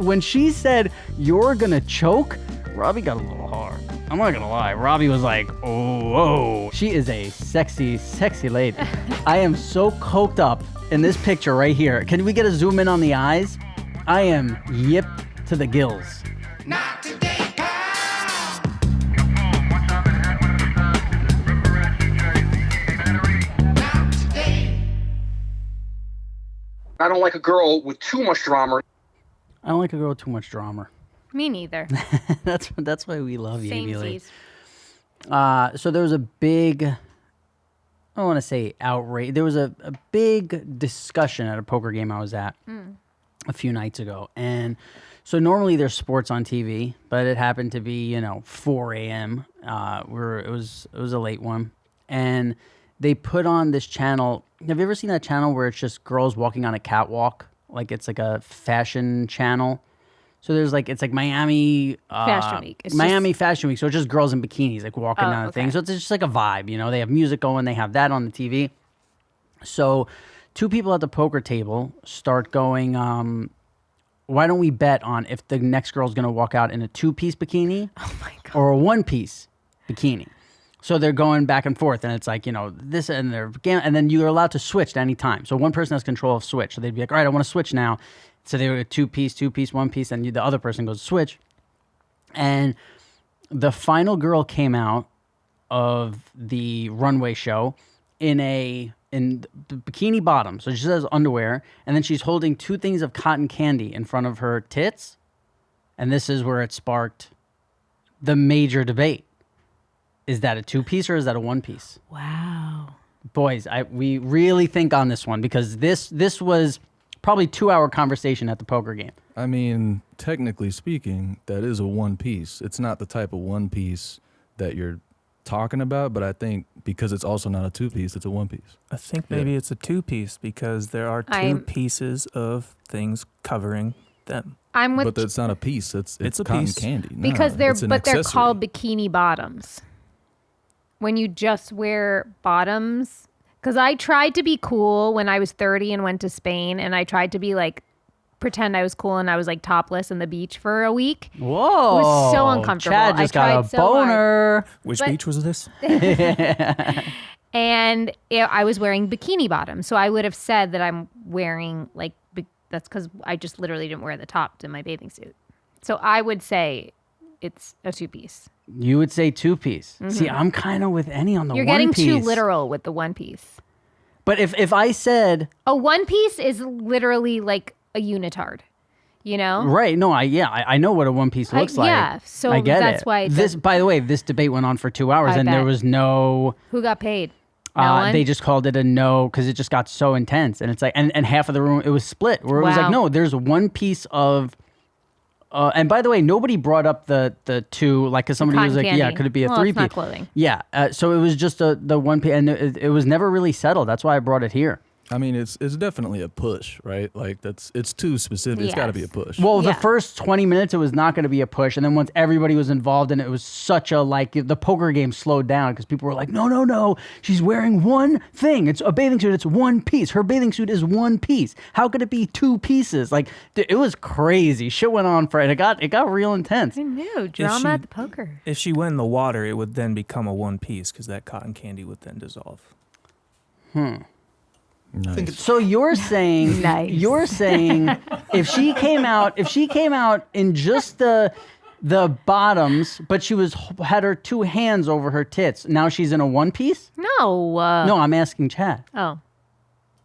When she said, "You're gonna choke," Robbie got a little hard. I'm not gonna lie. Robbie was like, "Oh, whoa." She is a sexy, sexy lady. I am so coked up in this picture right here. Can we get a zoom in on the eyes? I am yipped to the gills. Not today, pal. Not today. I don't like a girl with too much drama. I don't like a girl with too much drama. Me neither. That's why we love you, Amy. Samesies. So there was a big, I don't want to say outrage. There was a big discussion at a poker game I was at a few nights ago. And so normally there's sports on TV, but it happened to be, 4 a.m. It was a late one. And they put on this channel. Have you ever seen that channel where it's just girls walking on a catwalk? Like it's like a fashion channel. So there's it's like Miami Fashion Week. Fashion Week. So it's just girls in bikinis like walking down the thing. So it's just like a vibe, They have music going. They have that on the TV. So two people at the poker table start going, why don't we bet on if the next girl's going to walk out in a 2-piece bikini or a 1-piece bikini? So they're going back and forth, and it's like, this and and then you're allowed to switch at any time. So one person has control of switch. So they'd be like, all right, I want to switch now. So they were 2-piece, 1-piece, and the other person goes switch. And the final girl came out of the runway show in the bikini bottom. So she has underwear, and then she's holding 2 things of cotton candy in front of her tits. And this is where it sparked the major debate. Is that a 2-piece or is that a 1-piece? Wow. Boys, we really think on this one because this was probably 2-hour conversation at the poker game. I mean, technically speaking, that is a 1-piece. It's not the type of 1-piece that you're talking about, but I think because it's also not a 2-piece, it's a 1-piece. I think maybe it's a 2-piece because there are 2 pieces of things covering them. But that's not a piece. It's a cotton piece. candy. No, Because they're accessory. called bikini bottoms. When you just wear bottoms, because I tried to be cool when I was 30 and went to Spain, and I tried to be pretend I was cool, and I was topless in the beach for a week. Whoa. It was so uncomfortable. Chad just got a boner. Which beach was this? And I was wearing bikini bottoms. So I would have said that I'm wearing that's because I just literally didn't wear the top to my bathing suit. So I would say it's a 2-piece. You would say 2-piece. Mm-hmm. See, I'm kind of with Annie on the 1-piece. You're getting too literal with the 1-piece. But if I said... A 1-piece is literally like a unitard, Right. No, I know what a 1-piece looks like. Yeah, so I get that's it. why... By the way, this debate went on for 2 hours and there was no... Who got paid? No one? They just called it a no because it just got so intense. And it's like, and half of the room, it was split. Where it was like, no, there's 1 piece of... and by the way, nobody brought up the 2, because somebody was like, yeah, could it be a 3-piece? It's not clothing. Yeah, so it was just the 1 piece, and it was never really settled. That's why I brought it here. I mean, it's definitely a push, right? It's too specific. Yes. It's got to be a push. Well, the first 20 minutes, it was not going to be a push. And then once everybody was involved in it, it was such a, the poker game slowed down because people were like, no. She's wearing 1 thing. It's a bathing suit. It's 1 piece. Her bathing suit is 1 piece. How could it be 2 pieces? It was crazy. Shit went on for it. It got real intense. I knew. Drama at the poker. If she went in the water, it would then become a 1-piece because that cotton candy would then dissolve. Nice. So you're saying if she came out in just the bottoms, but she had her 2 hands over her tits, now she's in a 1-piece? No. No, I'm asking Chad. Oh.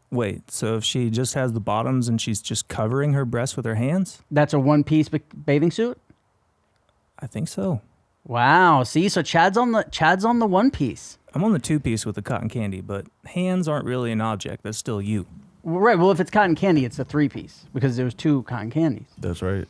Wait, so if she just has the bottoms and she's just covering her breasts with her hands? That's a 1-piece bathing suit? I think so. Wow. See, so Chad's on the 1-piece. I'm on the 2-piece with the cotton candy, but hands aren't really an object. That's still you. Right. Well, if it's cotton candy, it's a 3-piece because there was 2 cotton candies. That's right.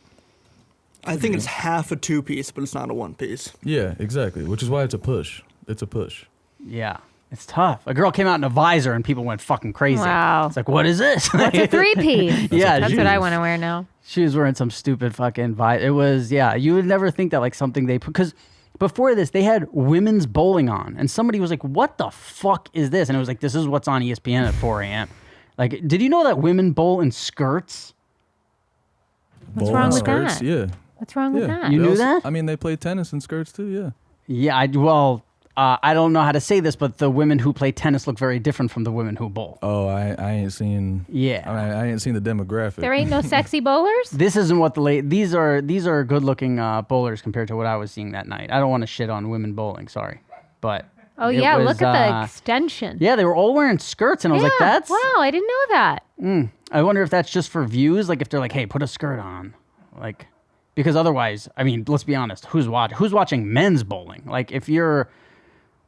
I think it's half a 2-piece, but it's not a 1-piece. Yeah, exactly. Which is why it's a push. It's a push. Yeah. It's tough. A girl came out in a visor and people went fucking crazy. Wow. It's like, what is this? What's a 3-piece? Yeah. That's what I want to wear now. She was wearing some stupid fucking visor. It was, you would never think that something they put, because before this, they had women's bowling on, and somebody was like, what the fuck is this? And it was like, this is what's on ESPN at 4 a.m. Did you know that women bowl in skirts? What's Bowling wrong with skirts, that? Yeah. What's wrong with Yeah. that? You They knew also- that? I mean, they play tennis in skirts too. Yeah. Yeah, I don't know how to say this, but the women who play tennis look very different from the women who bowl. Oh, I ain't seen. Yeah. I ain't seen the demographic. There ain't no sexy bowlers? This isn't what these are good looking bowlers compared to what I was seeing that night. I don't want to shit on women bowling, sorry, but Oh, it yeah. was, Look at the extension. yeah, they were all wearing skirts, and I was like, that's Wow, I didn't know that. I wonder if that's just for views, like if they're like, hey, put a skirt on, like, because otherwise, I mean, let's be honest, who's watching men's bowling? Like, if you're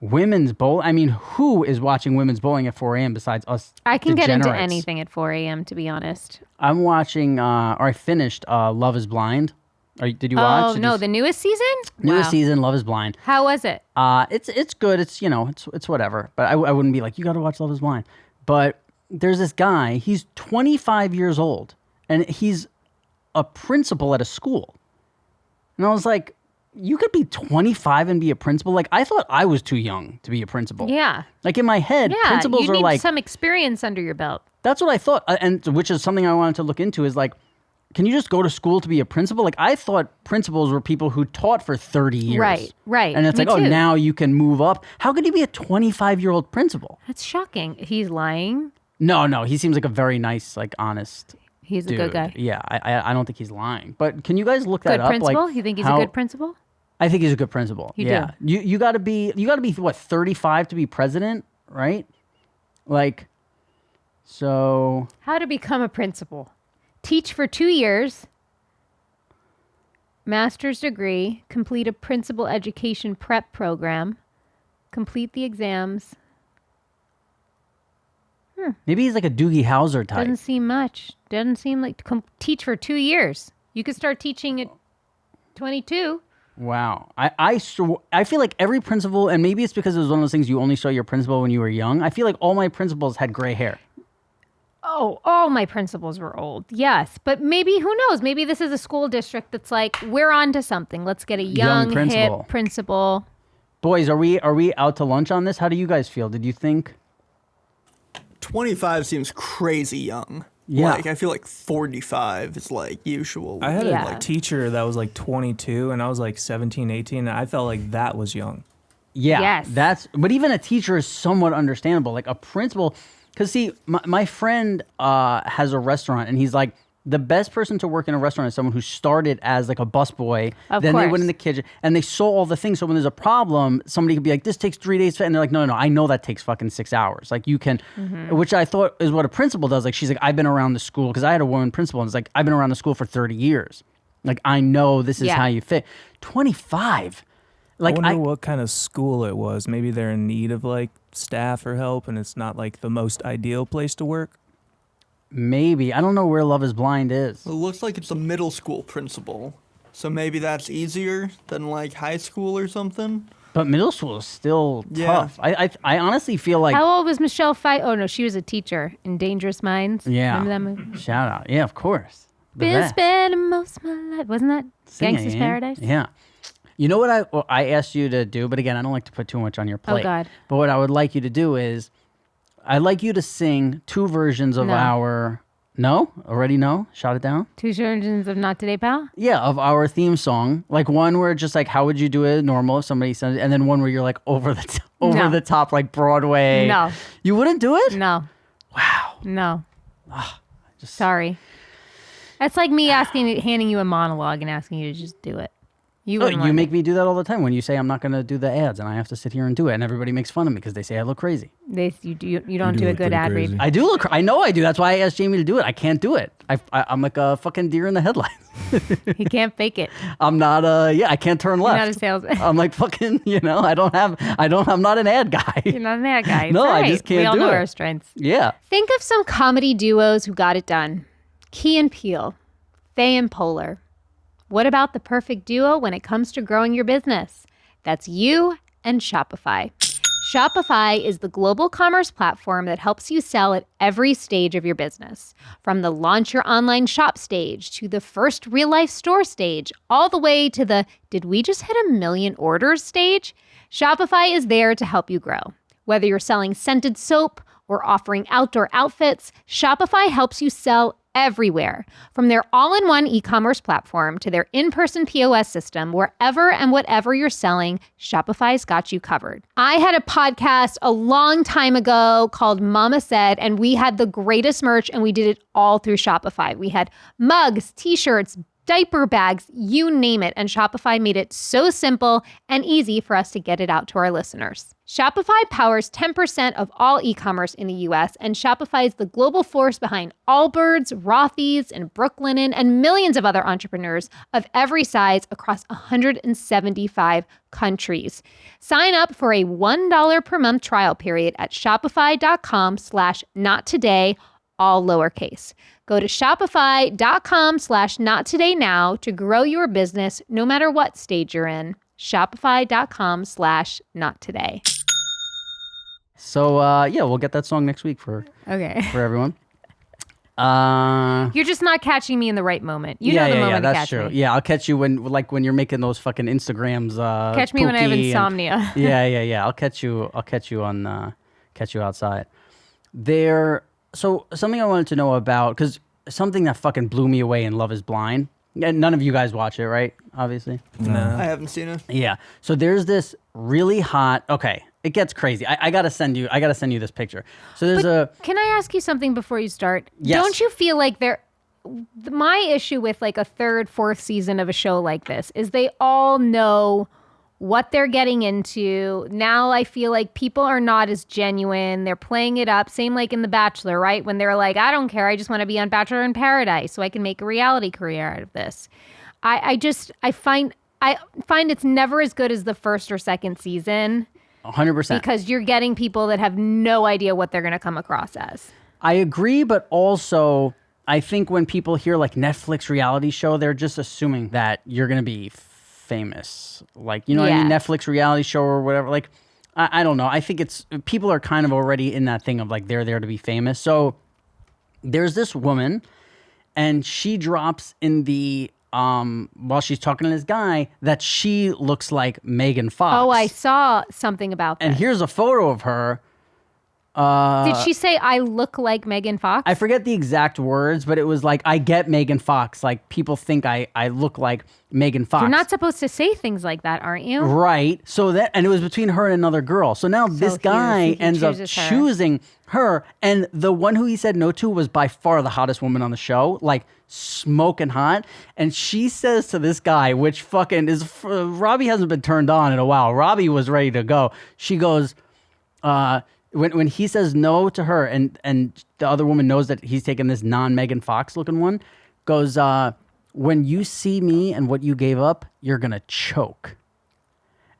women's bowl, I mean, who is watching women's bowling at 4 a.m. besides us? I can get into degenerates? anything at 4 a.m., to be honest. I'm watching, or I finished Love Is Blind. Did you watch? Oh, Did no, you the newest season? newest Wow. season, Love Is Blind. How was it? It's good. It's it's whatever. But I wouldn't be like, you got to watch Love Is Blind. But there's this guy. He's 25 years old, and he's a principal at a school. And I was like, you could be 25 and be a principal. Like, I thought I was too young to be a principal. Yeah. Like in my head, Yeah, principals you are need like some experience under your belt. that's what I thought, and which is something I wanted to look into. Is like, can you just go to school to be a principal? Like, I thought principals were people who taught for 30 years. Right. And it's Me like, oh, too. now you can move up. How could he be a 25-year-old principal? That's shocking. He's lying. No, he seems like a very nice, like, honest He's a dude. good guy. Yeah, I don't think he's lying. But can you guys look that Good up? principal? Like, You think he's how- a good principal? I think he's a good principal. You yeah. You got to be what, 35 to be president, right? Like, so How to become a principal. Teach for 2 years. Master's degree. Complete a principal education prep program. Complete the exams. maybe he's like a Doogie Howser type. Doesn't seem much. Doesn't seem like teach for 2 years. You could start teaching at 22. Wow. I feel like every principal, and maybe it's because it was one of those things you only saw your principal when you were young. I feel like all my principals had gray hair. Oh, all my principals were old. Yes. But maybe, who knows? Maybe this is a school district that's like, we're on to something. Let's get a young principal. hip principal. Boys, are we out to lunch on this? How do you guys feel? Did you think? 25 seems crazy young. Yeah. Like, I feel like 45 is like usual. I had Yeah. a teacher that was like 22 and I was like 17, 18, and I felt like that was young. Yeah. Yes. But even a teacher is somewhat understandable. Like a principal, because see, my friend has a restaurant, and he's like, the best person to work in a restaurant is someone who started as like a busboy. Of then they course. went in the kitchen and they saw all the things. So when there's a problem, somebody could be like, this takes 3 days. And they're like, no, I know that takes fucking 6 hours. Like you can, which I thought is what a principal does. Like she's like, I've been around the school, because I had a woman principal, and it's like, I've been around the school for 30 years. Like I know this is Yeah. how you fit. 25. Like I wonder what kind of school it was. Maybe they're in need of like staff or help and it's not like the most ideal place to work. maybe, I don't know where Love Is Blind is. It looks like it's a middle school principal. So maybe that's easier than like high school or something. But middle school is still Yeah. tough. I honestly feel like, How old was Michelle Pfeiffer? Oh, no, she was a teacher in Dangerous Minds. yeah, Remember that movie? shout out. Yeah, of course. The Been best. spending most of my life. Wasn't that Singing, Gangsta's yeah. Paradise? Yeah. You know what I asked you to do, but again, I don't like to put too much on your plate. God. But what I would like you to do is, I'd like you to sing 2 versions of No. our, no? Already no? Shot it down? 2 versions of Not Today, Pal? Yeah, of our theme song. Like one where it's just like, how would you do it normal if somebody sends it? And then one where you're like over No. the top, like Broadway. No. You wouldn't do it? No. Wow. No. Sorry. That's like me handing you a monologue and asking you to just do it. You Oh, wouldn't you want make it. me do that all the time when you say I'm not going to do the ads, and I have to sit here and do it, and everybody makes fun of me because they say I look crazy. You don't do do a look good pretty ad crazy. read. I do look. I know I do. That's why I asked Jamie to do it. I can't do it. I'm like a fucking deer in the headlights. He can't fake it. I'm not. I can't turn You're left. not a salesman. I'm like fucking. I'm not an ad guy. You're not an ad guy. It's No, all I right. just can't We all do know it. our strengths. Yeah. Think of some comedy duos who got it done. Key and Peele, Faye and Polar. What about the perfect duo when it comes to growing your business? That's you and Shopify. Shopify is the global commerce platform that helps you sell at every stage of your business. From the launch your online shop stage to the first real life store stage, all the way to the did we just hit 1 million orders stage? Shopify is there to help you grow. Whether you're selling scented soap or offering outdoor outfits, Shopify helps you sell everywhere. From their all-in-one e-commerce platform to their in-person POS system, wherever and whatever you're selling, Shopify's got you covered. I had a podcast a long time ago called Mama Said, and we had the greatest merch, and we did it all through Shopify. We had mugs, t-shirts, diaper bags, you name it. And Shopify made it so simple and easy for us to get it out to our listeners. Shopify powers 10% of all e-commerce in the US, and Shopify is the global force behind Allbirds, Rothy's, and Brooklinen, and millions of other entrepreneurs of every size across 175 countries. Sign up for a $1 per month trial period at shopify.com/nottoday, all lowercase. Go to shopify.com/nottoday now to grow your business no matter what stage you're in. Shopify.com/nottoday. So yeah, we'll get that song next week for everyone. You're just not catching me in the right moment. You know the moment to that's catch true. me. Yeah, I'll catch you when you're making those fucking Instagrams. Catch me when I have Pookie insomnia. Yeah. I'll catch you outside. So something I wanted to know about, because something that fucking blew me away in Love Is Blind. And none of you guys watch it, right? Obviously. No. I haven't seen it. Yeah. So there's this really hot. Okay, it gets crazy. I gotta send you this picture. So there's Can I ask you something before you start? Yes. Don't you feel like my issue with like a third, fourth season of a show like this is they all know what they're getting into. Now I feel like people are not as genuine. They're playing it up. Same like in The Bachelor, right? When they're like, I don't care. I just want to be on Bachelor in Paradise so I can make a reality career out of this. I find it's never as good as the first or second season. 100%. Because you're getting people that have no idea what they're going to come across as. I agree, but also I think when people hear like Netflix reality show, they're just assuming that you're gonna be famous. Like, you know what I mean? Netflix reality show or whatever. Like, I don't know. I think people are kind of already in that thing of like they're there to be famous. So there's this woman, and she drops in the while she's talking to this guy that she looks like Megan Fox. Oh, I saw something about that. And here's a photo of her. Did she say I look like Megan Fox? I forget the exact words, but it was like, I get Megan Fox. Like, people think I look like Megan Fox. You're not supposed to say things like that, aren't you? Right. So and it was between her and another girl. So now this guy ends up choosing her. And the one who he said no to was by far the hottest woman on the show. Like, smoking hot. And she says to this guy, which fucking is, Robbie hasn't been turned on in a while. Robbie was ready to go. She goes, when he says no to her, and the other woman knows that he's taking this non-Megan Fox looking one, goes, when you see me and what you gave up, you're gonna choke.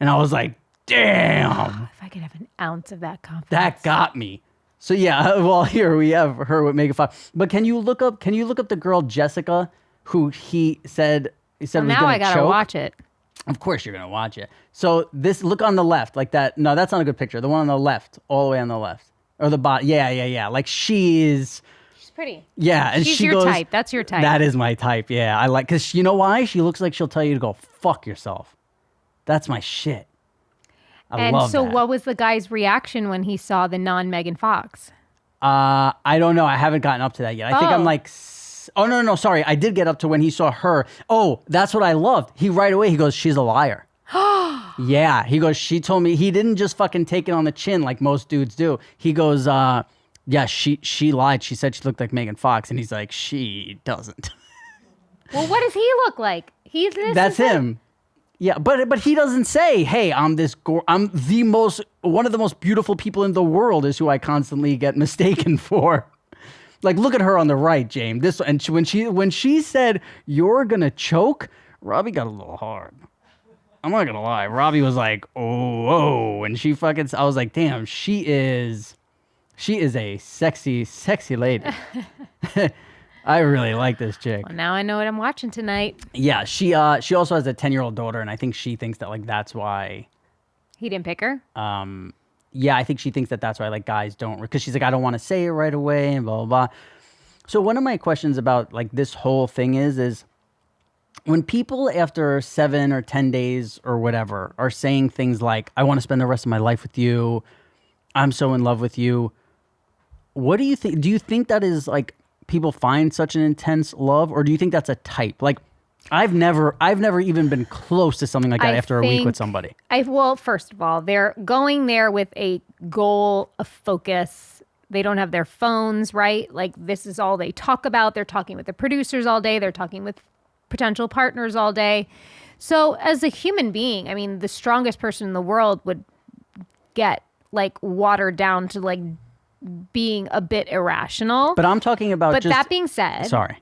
And I was like, damn. If I could have an ounce of that confidence. That got me. So yeah, well, here we have her with Megan Fox. But can you look up the girl Jessica, who he said was gonna choke? Now I gotta watch it. Of course you're going to watch it. So look on the left, like that. No, that's not a good picture. The one on the left, all the way on the left. Or the bottom. Yeah. Like she's pretty. Yeah. And she's she your goes, type. That's your type. That is my type. Yeah. I like, because you know why? She looks like she'll tell you to go fuck yourself. That's my shit. I love that. And so what was the guy's reaction when he saw the non-Megan Fox? I don't know. I haven't gotten up to that yet. I think I'm like... Oh, no, sorry. I did get up to when he saw her. Oh, that's what I loved. He right away, he goes, she's a liar. Yeah. He goes, she told me. He didn't just fucking take it on the chin like most dudes do. He goes, yeah, she lied. She said she looked like Megan Fox. And he's like, she doesn't. Well, what does he look like? That's him. Yeah, but he doesn't say, hey, I'm one of the most beautiful people in the world is who I constantly get mistaken for. Like, look at her on the right, James. When she said, you're going to choke, Robbie got a little hard. I'm not going to lie. Robbie was like, oh, and I was like, damn, she is a sexy, sexy lady. I really like this chick. Well, now I know what I'm watching tonight. Yeah, she also has a 10-year-old daughter, and I think she thinks that, like, that's why. He didn't pick her? Yeah, I think she thinks that that's why, like, guys don't, because she's like, I don't want to say it right away, and blah, blah, blah. So one of my questions about, like, this whole thing is when people after 7 or 10 days or whatever are saying things like, I want to spend the rest of my life with you, I'm so in love with you, what do you think? Do you think that is, like, people find such an intense love, or do you think that's a type? Like, I've never even been close to something like that after a week with somebody. Well, first of all, they're going there with a goal, a focus. They don't have their phones, right? Like, this is all they talk about. They're talking with the producers all day. They're talking with potential partners all day. So as a human being, I mean, the strongest person in the world would get like watered down to like being a bit irrational. But I'm talking about But that being said. Sorry.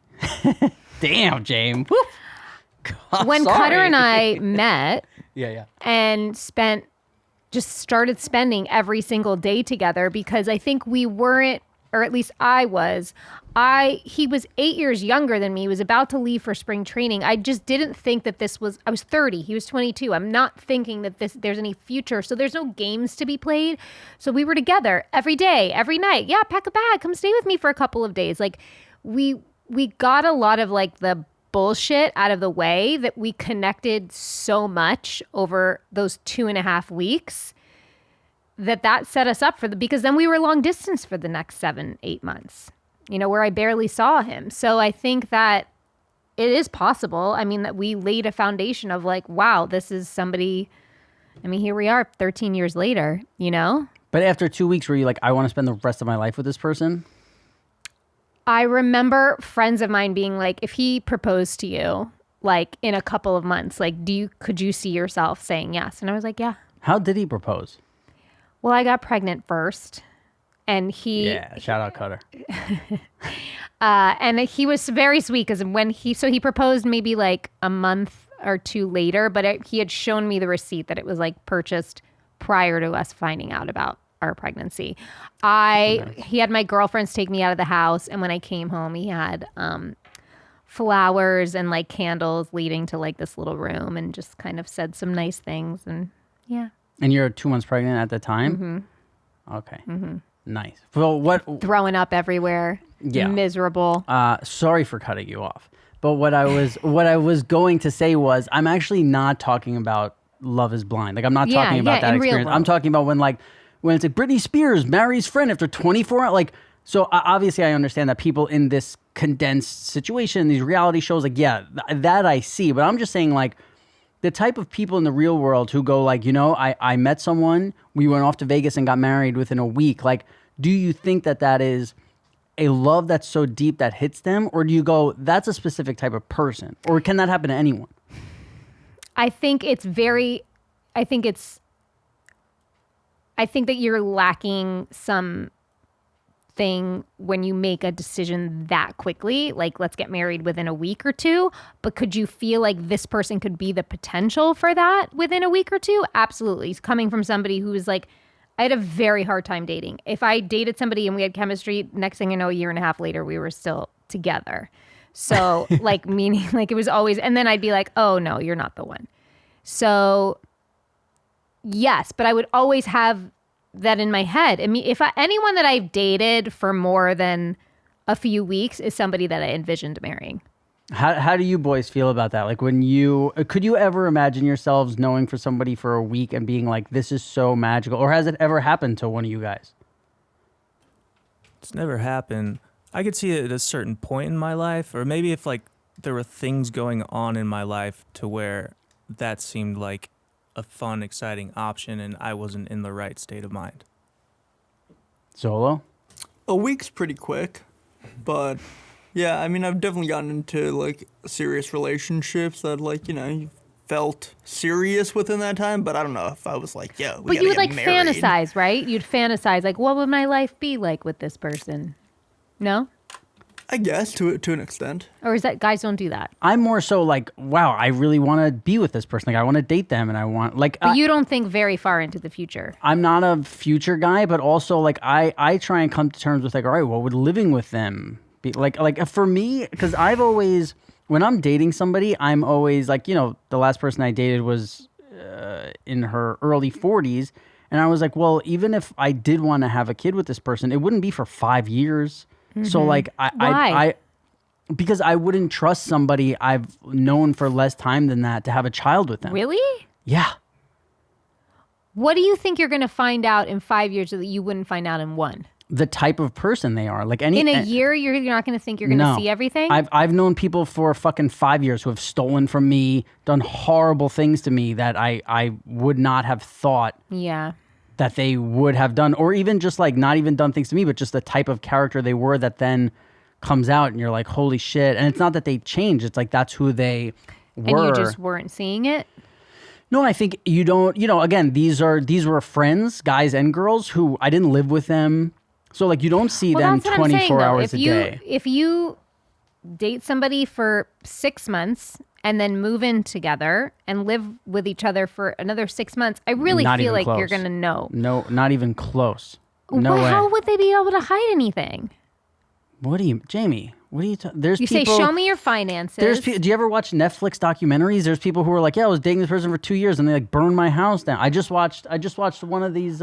Damn, James. Woo. God, when sorry. Cutter and I met yeah. and started spending every single day together, because I think we weren't, or at least I was, he was 8 years younger than me. He was about to leave for spring training. I just didn't think that I was 30. He was 22. I'm not thinking that there's any future. So there's no games to be played. So we were together every day, every night. Yeah, pack a bag. Come stay with me for a couple of days. Like we got a lot of like the bullshit out of the way, that we connected so much over those 2.5 weeks that set us up because then we were long distance for the next 7-8 months, where I barely saw him. So I think that it is possible. I mean, that we laid a foundation of like, wow, this is somebody. I mean, here we are 13 years later, But after 2 weeks, were you like, I want to spend the rest of my life with this person? I remember friends of mine being like, if he proposed to you, like in a couple of months, like, could you see yourself saying yes? And I was like, yeah. How did he propose? Well, I got pregnant first, and Yeah, shout out Cutter. And he was very sweet, because he proposed maybe like a month or two later, but he had shown me the receipt that it was like purchased prior to us finding out about our pregnancy. He had my girlfriends take me out of the house, and when I came home, he had flowers and like candles leading to like this little room, and just kind of said some nice things, and yeah. And you're 2 months pregnant at the time? Mm-hmm. Okay. Mm-hmm. Nice. Well, what? Throwing up everywhere. Yeah. Miserable. Sorry for cutting you off. But what I was going to say was, I'm actually not talking about Love is Blind. Like, I'm not talking about that experience. I'm talking about when it's like Britney Spears marries friend after 24 hours. Like, so obviously I understand that people in this condensed situation, these reality shows, like, yeah, that I see. But I'm just saying, like, the type of people in the real world who go like, I met someone, we went off to Vegas and got married within a week. Like, do you think that is a love that's so deep that hits them? Or do you go, that's a specific type of person? Or can that happen to anyone? I think that you're lacking something when you make a decision that quickly, like let's get married within a week or two. But could you feel like this person could be the potential for that within a week or two? Absolutely. He's coming from somebody who is like, I had a very hard time dating. If I dated somebody and we had chemistry, next thing you know, a year and a half later, we were still together. So like, meaning like it was always, and then I'd be like, oh no, you're not the one. So yes, but I would always have that in my head. I mean, anyone that I've dated for more than a few weeks is somebody that I envisioned marrying. How do you boys feel about that? Like, could you ever imagine yourselves knowing for somebody for a week and being like, this is so magical? Or has it ever happened to one of you guys? It's never happened. I could see it at a certain point in my life, or maybe if like there were things going on in my life to where that seemed like a fun, exciting option, and I wasn't in the right state of mind. Solo? A week's pretty quick, but yeah, I mean, I've definitely gotten into like serious relationships that like, you felt serious within that time, but I don't know if I was like, yeah, but you would like fantasize, right? You'd fantasize like, what would my life be like with this person? No? I guess to an extent. Or is that guys don't do that? I'm more so like, wow, I really want to be with this person. Like, I want to date them, and I want like. But you don't think very far into the future. I'm not a future guy, but also like I try and come to terms with like, all right, what would living with them be like for me? Because I've always, when I'm dating somebody, I'm always like, the last person I dated was in her early 40s, and I was like, well, even if I did want to have a kid with this person, it wouldn't be for 5 years. Mm-hmm. So like Why? because I wouldn't trust somebody I've known for less time than that to have a child with them. Really? Yeah. What do you think you're going to find out in 5 years that you wouldn't find out in one? the type of person they are. Like in a year, you're not going to think you're going to see everything. I've known people for fucking 5 years who have stolen from me, done horrible things to me that I would not have thought that they would have done, or even just like not even done things to me, but just the type of character they were that then comes out and you're like, holy shit. And it's not that they changed. It's like, that's who they were. And you just weren't seeing it? No, I think you don't, again, these were friends, guys and girls who I didn't live with them. So like you don't see them 24 hours a day. If you date somebody for 6 months and then move in together and live with each other for another 6 months, I really feel like you're going to know. No, not even close. No way. How would they be able to hide anything? Jamie, what are you talking? You say, show me your finances. Do you ever watch Netflix documentaries? There's people who are like, yeah, I was dating this person for 2 years and they like burned my house down. I just watched one of these,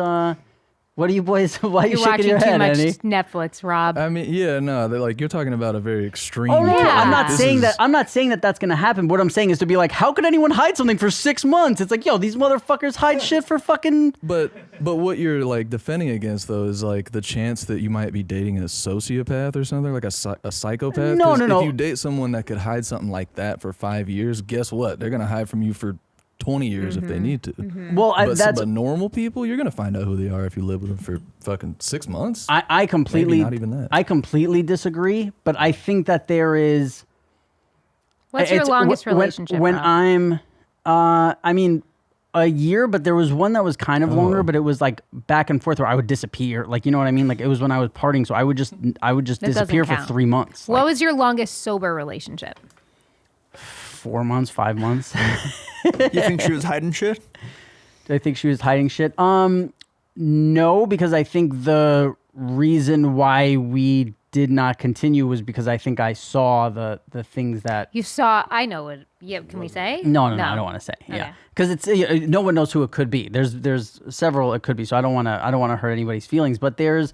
what are you boys? Why are you shaking your head, watching too Annie? much Netflix, Rob. I mean, yeah, no, they're like you're talking about a very extreme. Oh no, Yeah. I'm not saying that. I'm not saying that that's gonna happen. What I'm saying is to be like, how could anyone hide something for 6 months? It's like, yo, these motherfuckers hide shit for fucking. But what you're like defending against though is like the chance that you might be dating a sociopath or something, like a psychopath. No. If you date someone that could hide something like that for 5 years, guess what? They're gonna hide from you for 20 years if they need to. Well, But normal people, you're gonna find out who they are if you live with them for fucking 6 months. I completely, Maybe not even that. I completely disagree. But I think that there is. What's your longest relationship? When Rob? I'm, I mean, a year. But there was one that was kind of longer. But it was like back and forth where I would disappear. Like, you know what I mean? Like it was when I was partying, so I would just That disappear doesn't for count. 3 months. What was your longest sober relationship? 4 months, 5 months. You think she was hiding shit? Do I think she was hiding shit? No, because I think the reason why we did not continue was because I think I saw the things that. You saw, I know it. Yeah, can we say? No, I don't want to say. Yeah, Okay. because it's no one knows who it could be. There's several it could be, so I don't want to hurt anybody's feelings. But there's,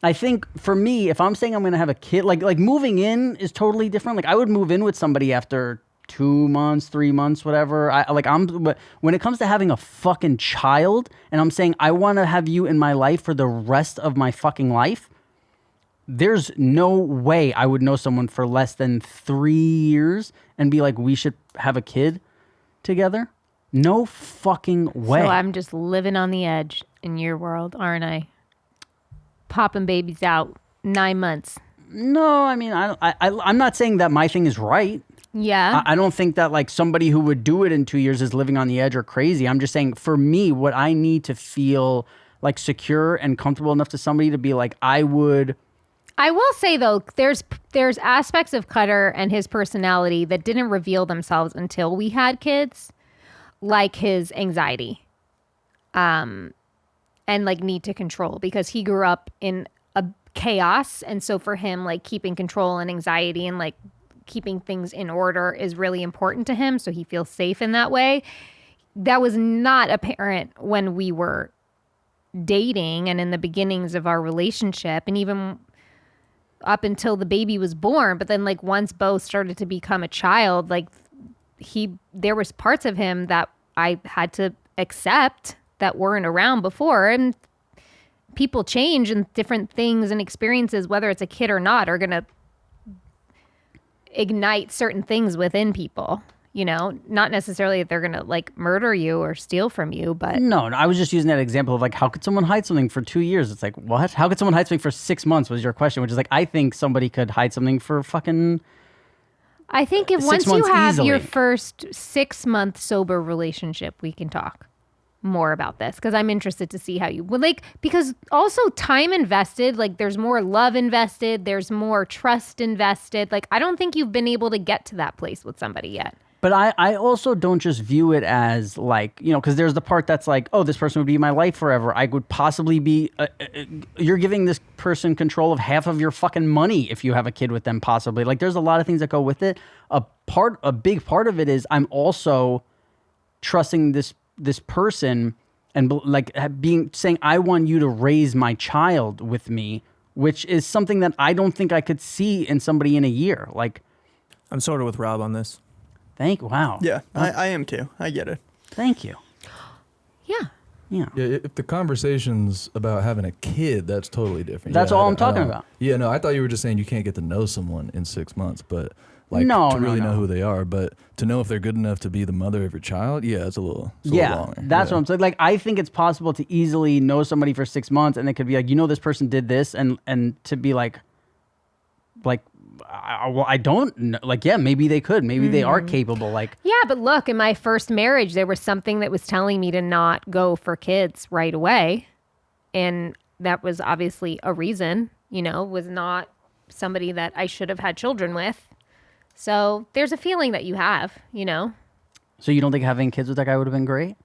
I think for me, if I'm saying I'm gonna have a kid, like moving in is totally different. Like I would move in with somebody after 2 months, 3 months, whatever. But when it comes to having a fucking child, and I'm saying I want to have you in my life for the rest of my fucking life, there's no way I would know someone for less than 3 years and be like, we should have a kid together. No fucking way. So I'm just living on the edge in your world, aren't I? Popping babies out 9 months. No, I mean, I'm not saying that my thing is right. Yeah. I don't think that like somebody who would do it in 2 years is living on the edge or crazy. I'm just saying for me, what I need to feel like secure and comfortable enough to somebody to be like, I will say though, there's aspects of Cutter and his personality that didn't reveal themselves until we had kids, like his anxiety, and like need to control, because he grew up in a chaos, and so for him, like keeping control and anxiety and like keeping things in order is really important to him, so he feels safe in that way. That was not apparent when we were dating and in the beginnings of our relationship, and even up until the baby was born. But then like once Bo started to become a child, like there was parts of him that I had to accept that weren't around before. And people change, and different things and experiences, whether it's a kid or not, are going to ignite certain things within people, you know, not necessarily that they're going to like murder you or steal from you, but No, I was just using that example of like, how could someone hide something for 2 years? It's like, what? How could someone hide something for 6 months was your question, which is like, I think somebody could hide something for fucking. I think if 6 once you months have your easily. first 6 month sober relationship, we can talk more about this, because I'm interested to see how you would like, because also time invested, like there's more love invested, there's more trust invested. Like I don't think you've been able to get to that place with somebody yet. But I also don't just view it as like, you know, because there's the part that's like, oh, this person would be my life forever. I would possibly be, you're giving this person control of half of your fucking money if you have a kid with them, possibly. Like there's a lot of things that go with it. A big part of it is I'm also trusting this person and like saying, I want you to raise my child with me, which is something that I don't think I could see in somebody in a year. Like, I'm sort of with Rob on this. wow. Yeah, I am too. I get it. Thank you. Yeah. Yeah. Yeah, if the conversation's about having a kid, that's totally different. That's Yeah, all I I'm talking don't- about. Yeah, no, I thought you were just saying you can't get to know someone in 6 months, but No, to really no. know who they are. But to know if they're good enough to be the mother of your child, yeah, it's a little longer. That's Yeah. what I'm saying. Like, I think it's possible to easily know somebody for 6 months, and they could be like, this person did this, and to be like, I don't know. Like, yeah, maybe they could. Maybe they are capable. Like, Yeah, but look, in my first marriage, there was something that was telling me to not go for kids right away. And that was obviously a reason, was not somebody that I should have had children with. So there's a feeling that you have. so you don't think having kids with that guy would have been great?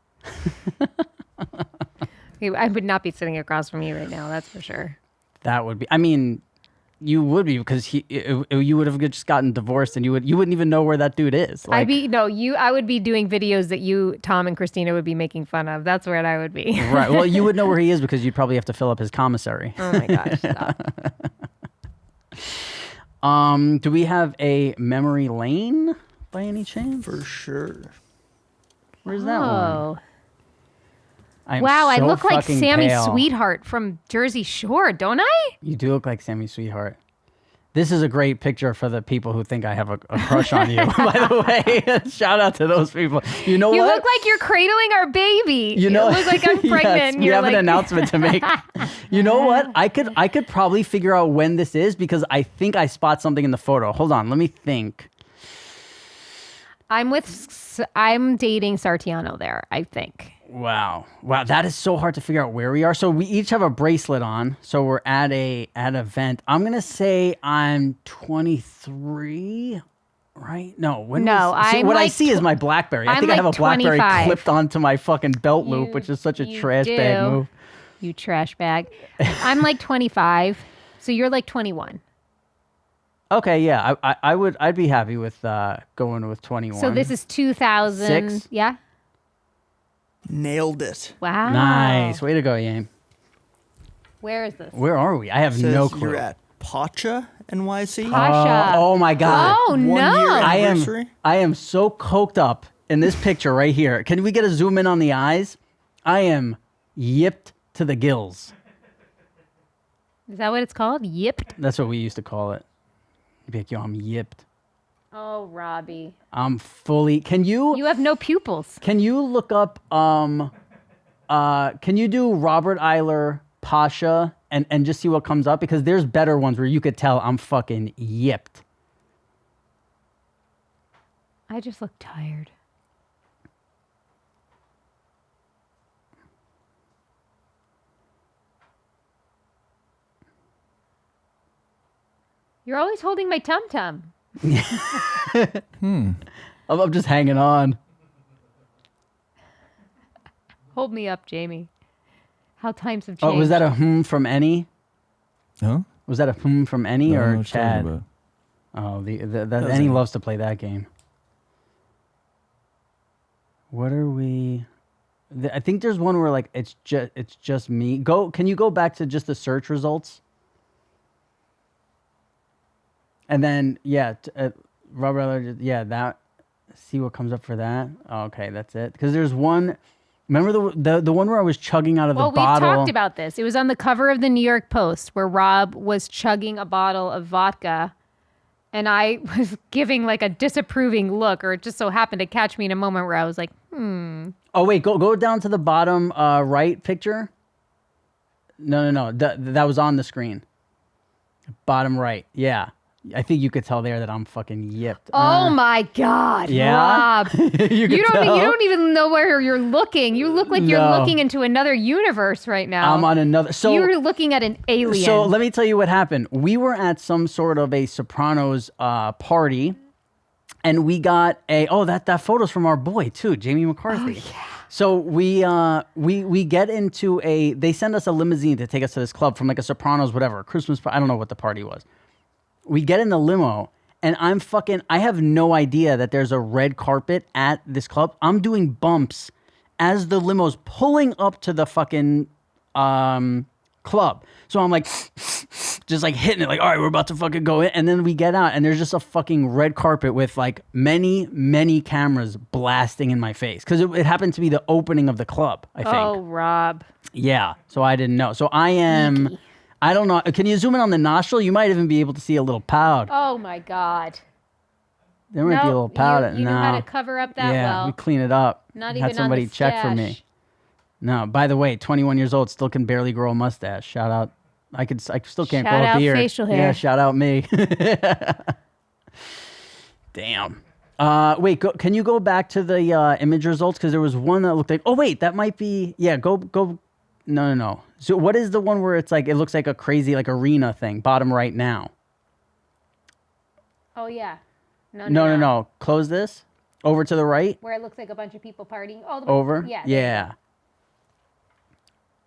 I would not be sitting across from you right now, that's for sure. That would be. I mean, you would be, because you would have just gotten divorced, and you wouldn't even know where that dude is. Like, I would be doing videos that you, Tom, and Christina would be making fun of. That's where I would be. right. Well, you would know where he is because you'd probably have to fill up his commissary. Oh my gosh, stop. Do we have a memory lane by any chance? For sure. Where's that one? Oh. I'm Wow, I so look like fucking Sammy pale. Sweetheart from Jersey Shore, don't I? You do look like Sammy Sweetheart. This is a great picture for the people who think I have a crush on you, by the way. Shout out to those people. You know You what? look like you're cradling our baby. You know, look like I'm pregnant. Yes, and we you're have like... an announcement to make. You know what? I could probably figure out when this is, because I think I spot something in the photo. Hold on, let me think. I'm dating Sartiano there, I think. Wow, that is so hard to figure out where we are. So we each have a bracelet on. So we're at an event. I'm gonna say I'm 23, right? No, No, what I'm I like see is my BlackBerry. I I'm think I have a like BlackBerry 25. clipped onto my fucking belt loop, which is such a You trash bag do. move. You trash bag. I'm like 25, so you're like 21. Okay, yeah, I'd be happy with going with 21. So this is 2000. 6? Yeah. Nailed it. Wow. nice. Way to go, Yame. Where is this? Where are we? I have Says no clue. you're at Pacha, NYC. Pasha. Oh my god. Oh, 1 year no. anniversary. I am so coked up in this picture right here. Can we get a zoom in on the eyes? I am yipped to the gills. Is that what it's called? Yipped? That's what we used to call it. You'd be like, yo, I'm yipped. Oh, Robbie. I'm fully. Can you You have no pupils. look up can you do Robert Eiler Pasha and just see what comes up? Because there's better ones where you could tell I'm fucking yipped. I just look tired. You're always holding my tum-tum. I'm just hanging on. Hold me up, Jamie. How times have changed. Oh, was that a from any? Huh? Was that a from any I don't know or what you're talking Chad? about. Oh, the was Any it. loves to play that game. What are we? I think there's one where like it's just me. Can you go back to just the search results? And then Robert Eller, that. See what comes up for that. Oh, okay, that's it. Because there's one. Remember the one where I was chugging out of the bottle? We've talked about this. It was on the cover of the New York Post where Rob was chugging a bottle of vodka, and I was giving like a disapproving look, or it just so happened to catch me in a moment where I was like, Oh wait, go down to the bottom right picture. No. That was on the screen. Bottom right. Yeah. I think you could tell there that I'm fucking yipped. Oh my God, yeah? Rob. you don't even know where you're looking. You look like you're No. looking into another universe right now. I'm on another. So you're looking at an alien. So let me tell you what happened. We were at some sort of a Sopranos party, and we got that photo's from our boy too, Jamie McCarthy. Oh, yeah. So we get into they send us a limousine to take us to this club from like a Sopranos whatever Christmas. I don't know what the party was. We get in the limo, and I have no idea that there's a red carpet at this club. I'm doing bumps as the limo's pulling up to the fucking club. So I'm like just like hitting it, like, all right, we're about to fucking go in. And then we get out, and there's just a fucking red carpet with like many cameras blasting in my face. Because it happened to be the opening of the club, I think. Oh, Rob. Yeah, so I didn't know. So I am, I don't know. Can you zoom in on the nostril? You might even be able to see a little pout. Oh, my God. There might be a little pout. You know how to cover up that yeah, well. we clean it up. Not Had even somebody on the check for me. stash. No, by the way, 21 years old, still can barely grow a mustache. Shout out. I still can't Shout grow a out beard. facial hair. Yeah, shout out me. Damn. Wait, can you go back to the image results? Because there was one that looked like, oh wait, that might be, yeah, go. No. So what is the one where it's like, it looks like a crazy like arena thing, bottom right now? Oh, yeah. No. Close this. Over to the right. Where it looks like a bunch of people partying. All the way. Over. Yeah. Yeah.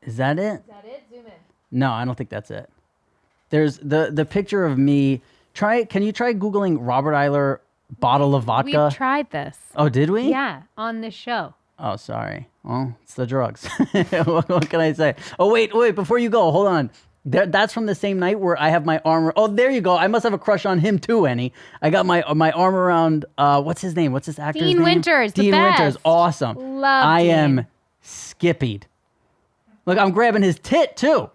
Is that it? Is that it? Zoom in. No, I don't think that's it. There's the picture of me. Can you try Googling Robert Eiler bottle of vodka? We've tried this. Oh, did we? Yeah, on this show. Oh, sorry. Well, it's the drugs. What can I say? Oh, wait. Before you go, hold on. That's from the same night where I have my arm. Oh, there you go. I must have a crush on him too, Annie. I got my arm around. What's his name? What's this actor's name? Dean Winters. Dean the best. Winters. Awesome. Love I Dean. am skippied. Look, I'm grabbing his tit too.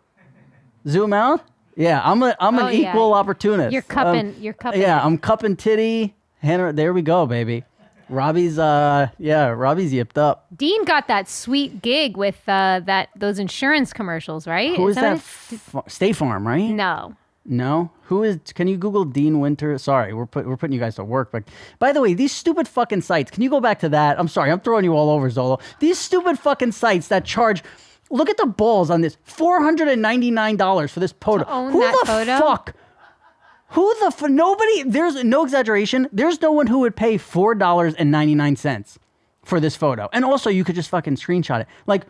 Zoom out. Yeah, I'm an equal opportunist. You're cupping. Yeah, I'm cupping titty. Hannah, there we go, baby. Robbie's Robbie's yipped up. Dean got that sweet gig with those insurance commercials, right? Who is that? State Farm, right? No. Who is? Can you Google Dean Winter? Sorry, we're putting you guys to work. But by the way, these stupid fucking sites. Can you go back to that? I'm sorry, I'm throwing you all over, Zolo. These stupid fucking sites that charge. Look at the balls on this. $499 for this photo. To own Who that the photo? fuck? Nobody. There's no exaggeration. There's no one who would pay $4.99 for this photo. And also, you could just fucking screenshot it. Like,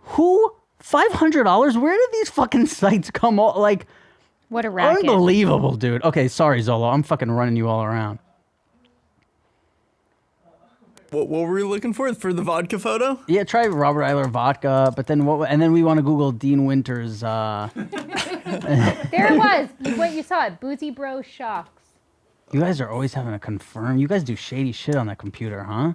who? $500? Where did these fucking sites come? Like, What a racket. unbelievable, dude. Okay, sorry, Zolo. I'm fucking running you all around. What were you looking for the vodka photo? Yeah, try Robert Eiler vodka, but then what? And then we want to Google Dean Winters. There it was. You saw it. Boozy Bro Shocks. You guys are always having to confirm. You guys do shady shit on that computer, huh?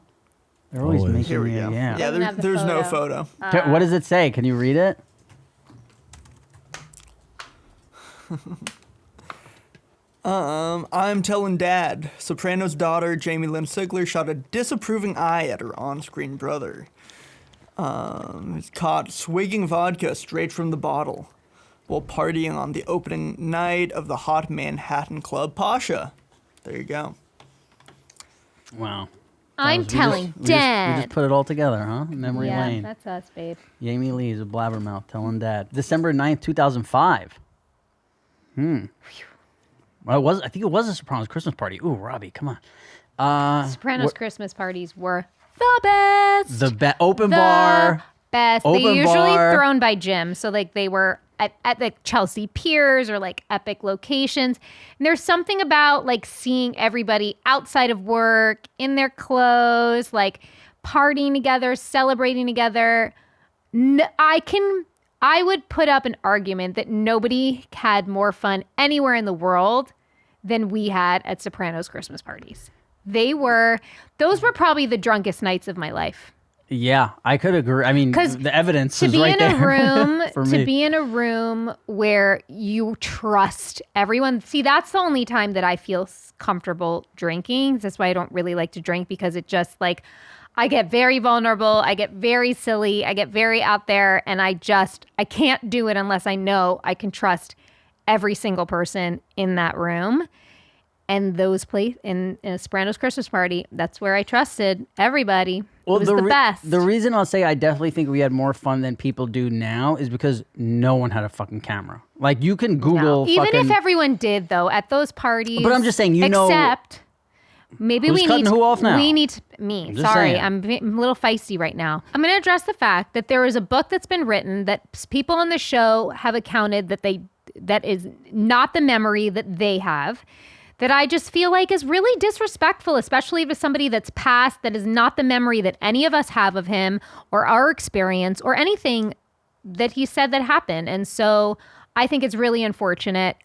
They're always Always. making Here we me. go. Yeah. Yeah, Doesn't have the there's no photo. photo. What does it say? Can you read it? I'm telling Dad. Soprano's daughter, Jamie Lynn Sigler, shot a disapproving eye at her on-screen brother. He's caught swigging vodka straight from the bottle while partying on the opening night of the hot Manhattan club Pasha. There you go. Wow. I'm telling Dad. We just put it all together, huh? Memory Yeah, lane. that's us, babe. Jamie Lee's a blabbermouth telling Dad. December 9th, 2005. Well, I think it was a Sopranos Christmas party. Ooh, Robbie, come on. Sopranos Christmas parties were the best. The open The bar. best. Open They usually bar. thrown by Jim, so like they were at like Chelsea Piers or like epic locations. And there's something about like seeing everybody outside of work in their clothes, like partying together, celebrating together. I would put up an argument that nobody had more fun anywhere in the world than we had at Sopranos Christmas parties. Those were probably the drunkest nights of my life. Yeah, I could agree. I mean, 'Cause the evidence To is be right in there. a room, for to me. be in a room where you trust everyone. See, that's the only time that I feel comfortable drinking. That's why I don't really like to drink, because it just like, I get very vulnerable. I get very silly. I get very out there, and I can't do it unless I know I can trust every single person in that room. And those in a Sopranos Christmas party, that's where I trusted everybody. It was the best. The reason I'll say I definitely think we had more fun than people do now is because no one had a fucking camera. Like, you can Google Even fucking... if everyone did, though, at those parties. But I'm just saying, except maybe Who's we cutting need who off now? We need me. I'm just Sorry, saying. I'm a little feisty right now. I'm going to address the fact that there is a book that's been written that people on the show have accounted that is not the memory that they have. That I just feel like is really disrespectful, especially if it's somebody that's passed, that is not the memory that any of us have of him or our experience or anything that he said that happened. And so I think it's really unfortunate.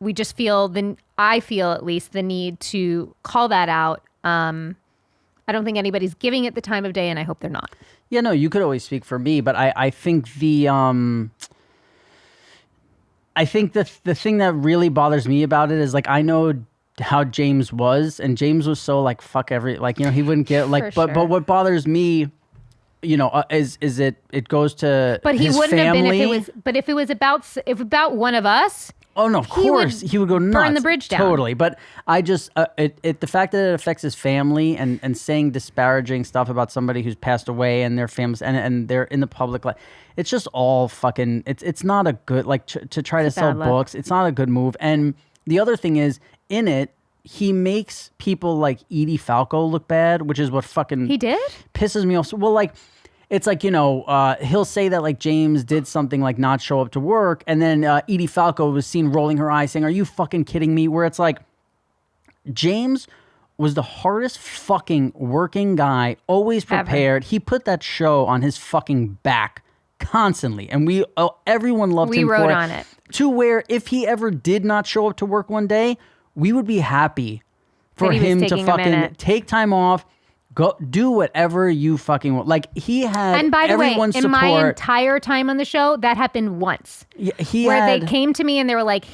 We just feel I feel at least the need to call that out. I don't think anybody's giving it the time of day, and I hope they're not. Yeah, no, you could always speak for me, but I think the thing that really bothers me about it is like I know how James was, and James was so like fuck he wouldn't get like For but sure. what bothers me, is it goes to But he his wouldn't family. have been if it was about one of us. Oh no, of He would course he would go nuts. burn the bridge down. Totally, but I just the fact that it affects his family and saying disparaging stuff about somebody who's passed away and their families and they're in the public life, it's just all fucking. It's not a good to try to sell bad look. books. It's not a good move. And the other thing is in it, he makes people like Edie Falco look bad, which is what fucking He did? pisses me off. Well, like. It's like, he'll say that like James did something like not show up to work. And then Edie Falco was seen rolling her eyes saying, are you fucking kidding me? Where it's like, James was the hardest fucking working guy, always prepared. He put that show on his fucking back constantly. And everyone loved We him wrote for on it. To where if he ever did not show up to work one day, we would be happy for That he was him to taking a fucking minute. take time off. Go do whatever you fucking want. Like he had And by the way, everyone's in support. my entire time on the show, that happened once. Yeah, he Where had, they came to me and they were like,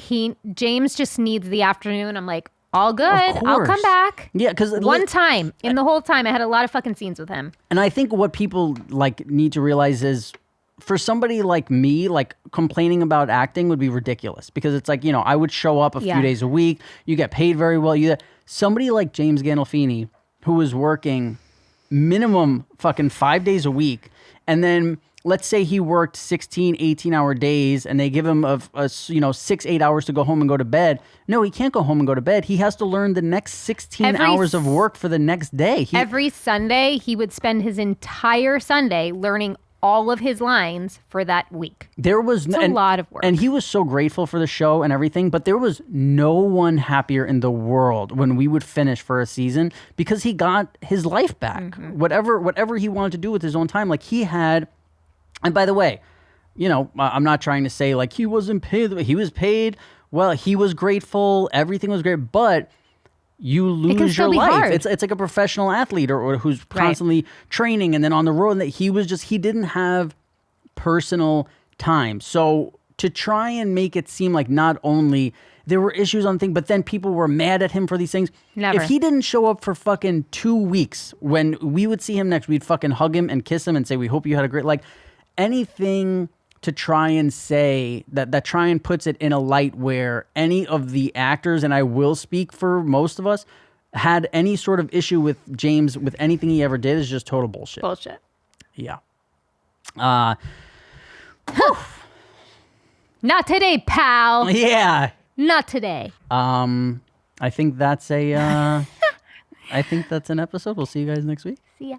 James just needs the afternoon. I'm like, all good. Of I'll come course. back. Yeah, because One time in the whole time, I had a lot of fucking scenes with him. and I think what people like need to realize is, for somebody like me, like complaining about acting would be ridiculous because it's like I would show up a Yeah. few days a week. You get paid very well. Somebody like James Gandolfini who was working minimum fucking 5 days a week, and then let's say he worked 16 18-hour days and they give him a 6-8 hours to go home and go to bed. No, he can't go home and go to bed. He has to learn the next 16 hours of work for the next day. Every Sunday, he would spend his entire Sunday learning all of his lines for that week. There was a lot of work. And he was so grateful for the show and everything, but there was no one happier in the world when we would finish for a season because he got his life back. Mm-hmm. Whatever he wanted to do with his own time, like he had. And by the way, I'm not trying to say like he wasn't paid. He was paid. Well, he was grateful. Everything was great, but you can lose still your be life. hard. It's like a professional athlete or who's constantly training and then on the road. And that he didn't have personal time. So to try and make it seem like not only there were issues on things, but then people were mad at him for these things. Never. If he didn't show up for fucking 2 weeks, when we would see him next, we'd fucking hug him and kiss him and say, we hope you had a great, like anything to try and say that try and puts it in a light where any of the actors, and I will speak for most of us, had any sort of issue with James with anything he ever did is just total bullshit. Bullshit. Yeah. Not today, pal. Yeah. Not today. I think that's an episode. We'll see you guys next week. See ya.